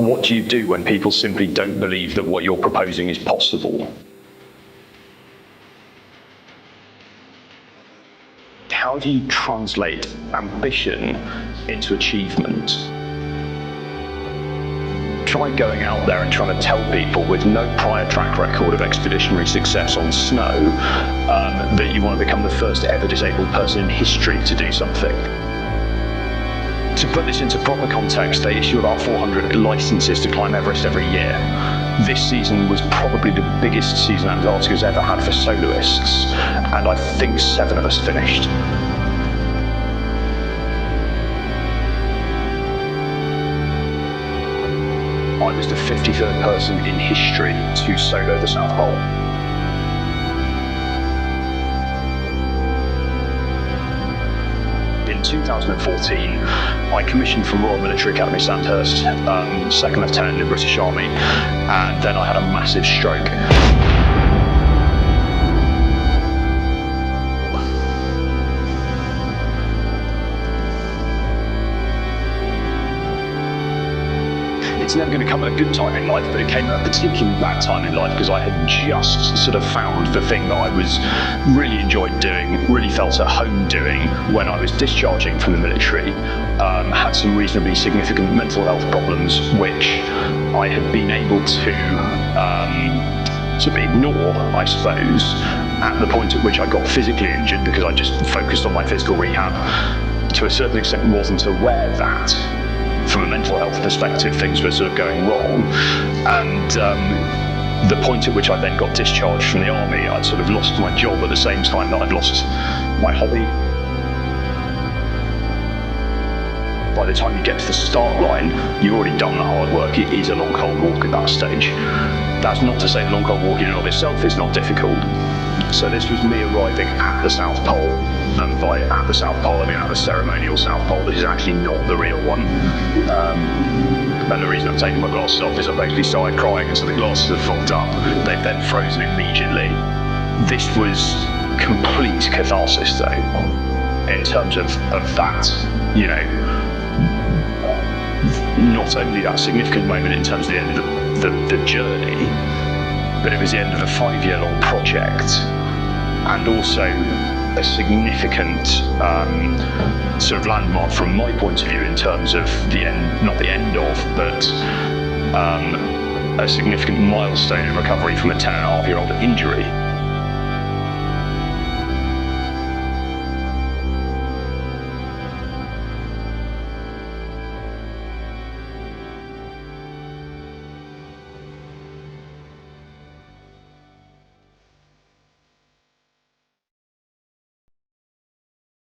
what do you do when people simply don't believe that what you're proposing is possible? How do you translate ambition into achievement? Try going out there and trying to tell people with no prior track record of expeditionary success on snow that you want to become the first ever disabled person in history to do something. To put this into proper context, they issue about 400 licenses to climb Everest every year. This season was probably the biggest season Antarctica's ever had for soloists, and I think 7 of us finished. I was the 53rd person in history to solo the South Pole. In 2014, I commissioned from Royal Military Academy Sandhurst, second lieutenant in the British Army, and then I had a massive stroke. It's never going to come at a good time in life, but it came at a particularly bad time in life because I had just sort of found the thing that I was really enjoyed doing, really felt at home doing when I was discharging from the military. Had some reasonably significant mental health problems, which I had been able to sort of ignore, I suppose, at the point at which I got physically injured because I just focused on my physical rehab. To a certain extent, wasn't aware that from a mental health perspective, things were sort of going wrong. And the point at which I then got discharged from the army, I'd sort of lost my job at the same time that I'd lost my hobby. By the time you get to the start line, you've already done the hard work. It is a long, cold walk at that stage. That's not to say the long, cold walk in and of itself is not difficult. So this was me arriving at the South Pole, and by at the South Pole I mean at the ceremonial South Pole. This is actually not the real one. And the reason I'm taking my glasses off is I've actually started crying, and so the glasses have fogged up. They've then frozen immediately. This was complete catharsis though, in terms of that, you know, not only that significant moment in terms of the end of the journey, but it was the end of a 5-year-long project, and also a significant sort of landmark from my point of view in terms of the end, not the end of, but a significant milestone in recovery from a 10.5-year-old injury.